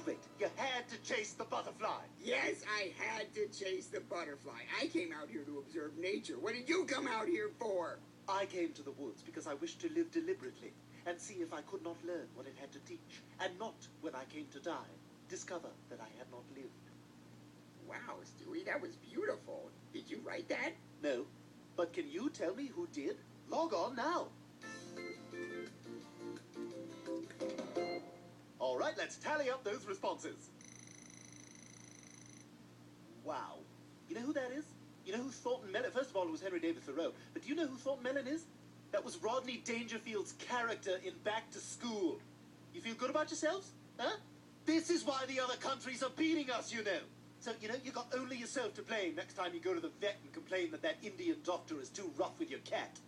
Wait, you had to chase the butterfly. Yes, I had to chase the butterfly. I came out here to observe nature. What did you come out here for? I came to the woods because I wished to live deliberately and see if I could not learn what it had to teach, and not, when I came to die, discover that I had not lived. Wow, Stewie, that was beautiful. Did you write that? No, but can you tell me who did? Log on now. All right, let's tally up those responses. Wow. You know who that is? You know who Thornton Mellon... First of all, it was Henry David Thoreau. But do you know who Thornton Mellon is? That was Rodney Dangerfield's character in Back to School. You feel good about yourselves? Huh? This is why the other countries are beating us, you know. So, you know, you got only yourself to blame next time you go to the vet and complain that that Indian doctor is too rough with your cat.